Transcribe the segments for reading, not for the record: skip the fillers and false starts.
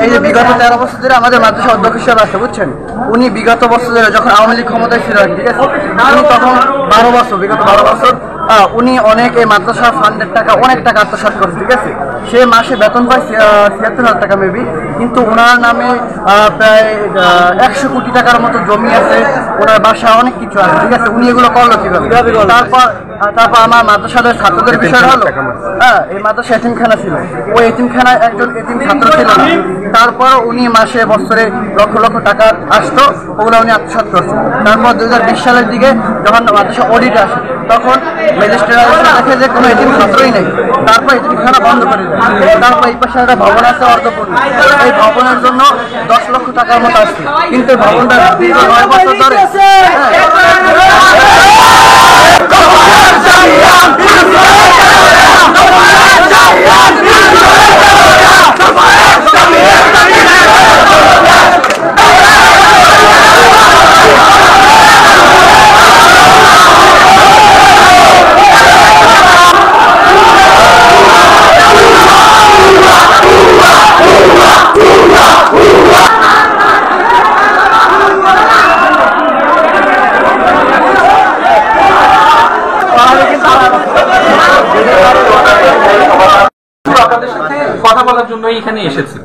এই যে বিগত 13 বছর ধরে আমাদের মাদ্রাসা অধ্যক্ষ হিসেবে আছে, বুঝছেন? উনি বিগত বছর ধরে যখন আওয়ামী লীগ ক্ষমতায় ছিল, ঠিক আছে, উনি তখন 12 বছর, বিগত 12 বছর উনি অনেক এই মাদ্রাসা ফান্ডের টাকা, অনেক টাকা আত্মসাৎ করেছে, ঠিক আছে। সে মাসে বেতন পায় ৭৬,০০০ টাকা মেবি, কিন্তু ওনার নামে প্রায় 100 কোটি টাকার মতো জমি আছে, ওনার বাসা অনেক কিছু আছে, ঠিক আছে। উনি এগুলো করলো কিভাবে? তারপর আমার মাদ্রাসাদের ছাত্রদের বিষয় হলো, এই মাদ্রাসা এতিমখানা ছিল, ওই এতিমখানায় একজন এতিম ছাত্র ছিল না, তারপর উনি মাসে বছরে লক্ষ লক্ষ টাকা আসতো, ওগুলো উনি আত্মসাৎ করছেন। তারপর 2020 সালের দিকে যখন মাদ্রাসা অডিট আসে, তখন ম্যাজিস্ট্রেট দেখে যে কোনো এতিম ছাত্রই নেই, তারপর এতিমখানা বন্ধ করে দেয়। তারপর এই পাশে একটা ভবন আছে অর্ধপূর্ণ, এই ভবনের জন্য 10 লক্ষ টাকার মতো আসছে, কিন্তু এই ভবনটা 9 বছর ধরে আপনাদের সাথে কথা বলার জন্য এখানে এসেছি।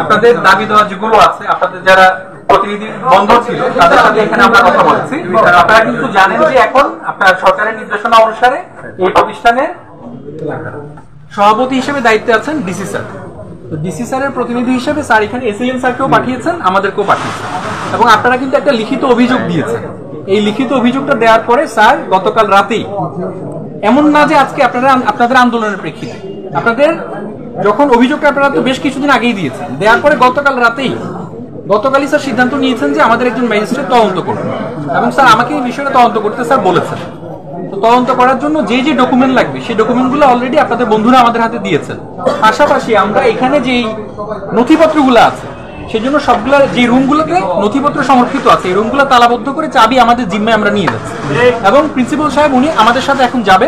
আপনাদের দাবি দেওয়া যেগুলো আছে, আপনাদের যারা প্রতিনিধি বন্ধু ছিল তাদের সাথে এখানে আমরা কথা বলছি। আপনারা কিন্তু জানেন যে এখন আপনার সরকারের নির্দেশনা অনুসারে এই প্রতিষ্ঠানের সভাপতি হিসেবে দায়িত্বে আছেন ডিসি স্যার। তো ডিসি স্যারের প্রতিনিধি হিসেবে স্যার এখানে এসএলএম স্যারকেও পাঠিয়েছেন, আমাদেরকেও পাঠিয়েছেন, এবং আপনারা কিন্তু একটা লিখিত অভিযোগ দিয়েছেন। এই লিখিত অভিযোগটা দেওয়ার পরে স্যার গতকাল রাতেই, এমন না যে আজকে আপনাদের আন্দোলনের প্রেক্ষিতে, আপনাদের যখন অভিযোগটা আপনারা তো বেশ কিছুদিন আগেই দিয়েছেন, দেওয়ার পরে গতকালই স্যার সিদ্ধান্ত নিয়েছেন যে আমাদের একজন ম্যাজিস্ট্রেট তদন্ত করবেন, এবং স্যার আমাকে এই বিষয়টা তদন্ত করতে স্যার বলেছেন। তো তদন্ত করার জন্য যে যে ডকুমেন্ট লাগবে সেই ডকুমেন্টগুলো অলরেডি আপনাদের বন্ধুরা আমাদের হাতে দিয়েছেন। পাশাপাশি আমরা এখানে যেই নথিপত্রগুলো আছে সেজন্য সবগুলা যে রুমগুলোতে নথিপত্র সংরক্ষিত আছে, এই রুমগুলো তালাবদ্ধ করে চাবি আমাদের জিম্মায় আমরা নিয়ে যাচ্ছি, এবং প্রিন্সিপাল সাহেব উনি আমাদের সাথে এখন যাবে।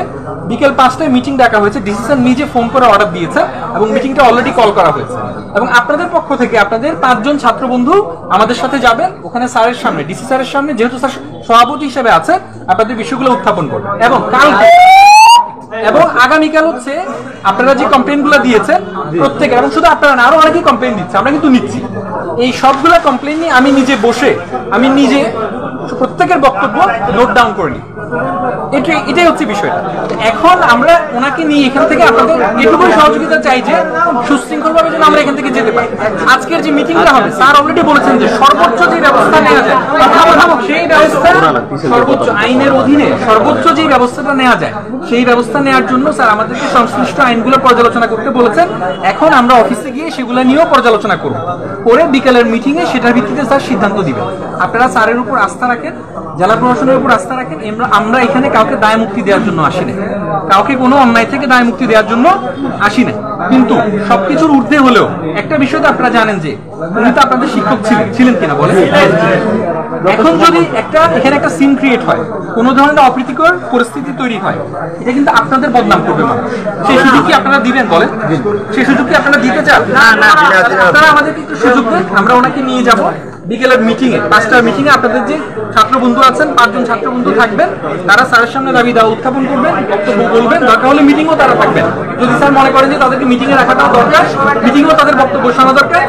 বিকেল 5টায় মিটিং ডাকা হয়েছে, ডিসি স্যার নিজে ফোন করে অর্ডার দিয়েছে, এবং মিটিংটা অলরেডি কল করা হয়েছে, এবং আপনাদের পক্ষ থেকে আপনাদের 5 জন ছাত্র বন্ধু আমাদের সাথে যাবেন ওখানে স্যারের সামনে, ডিসি স্যারের সামনে, যেহেতু স্যার সভাপতি হিসেবে আছে, আপনাদের বিষয়গুলো উত্থাপন করবেন। এবং আগামীকাল হচ্ছে আপনারা যে কমপ্লেন গুলো দিয়েছেন প্রত্যেকে, এবং শুধু আপনারা না, আরো অনেকেই কমপ্লেন দিচ্ছে, আমরা কিন্তু নিচ্ছি, এই সবগুলো কমপ্লেন নিয়ে আমি নিজে বসে প্রত্যেকের বক্তব্য নোট ডাউন করে নিই। এটাই হচ্ছে বিষয়টা। এখন আমরা ওনাকে নিয়ে এখান থেকে আপনাদের এটুকুই সহযোগিতা চাই যে সুশৃঙ্খল ভাবে যেন আমরা এখান থেকে যেতে পারি। আজকের যে মিটিংটা হবে, স্যার অলরেডি বলেছেন যে সর্বোচ্চ যে ব্যবস্থা নেওয়া যায় সেই ব্যবস্থা, সর্বোচ্চ আইনের অধীনে সর্বোচ্চ যে ব্যবস্থাটা নেওয়া যায় সেই ব্যবস্থা নেওয়ার জন্য স্যার আমাদেরকে সংশ্লিষ্ট আইনগুলো পর্যালোচনা করতে বলেছেন। এখন আমরা অফিসে গিয়ে সেগুলো নিয়েও পর্যালোচনা করব, করে বিকেলের মিটিং এ সেটার ভিত্তিতে স্যার সিদ্ধান্ত দিবেন। আপনারা স্যারের উপর আস্থা রাখেন, জেলা প্রশাসনের উপর আস্থা রাখেন। আমরা এখানে কাউকে দায় মুক্তি দেওয়ার জন্য আসি না, কাউকে কোনো অন্যায় থেকে দায় মুক্তি দেওয়ার জন্য আসি না। কিন্তু সবকিছুর ঊর্ধ্বে হলেও একটা বিষয় তো আপনারা জানেন যে উনি তো আপনাদের শিক্ষক ছিলেন কিনা বলেন। এখন যদি এখানে একটা সিন ক্রিয়েট হয়, কোনো ধরনের অপ্রীতিকর পরিস্থিতি তৈরি হয়, এটা কিন্তু আপনাদের বদনাম করবে মানুষ। সেই সুযোগ কি আপনারা দিবেন বলেন? সেই সুযোগ কি আপনারা দিতে চান? আপনারা আমাদেরকে একটু সুযোগ দেন, আমরা ওনাকে নিয়ে যাব বিকেলের মিটিং এ, 5টার মিটিং এ। আপনাদের যে ছাত্র বন্ধু আছেন, 5 জন ছাত্র বন্ধু থাকবেন, তারা স্যারের সামনে দাবি দাওয়া উত্থাপন করবেন, বক্তব্য বলবেন, দরকার হলে মিটিংও তারা থাকবেন। যদি স্যার মনে করেন যে তাদেরকে মিটিং এ রাখাটাও দরকার, মিটিংও তাদের বক্তব্য শোনা দরকার,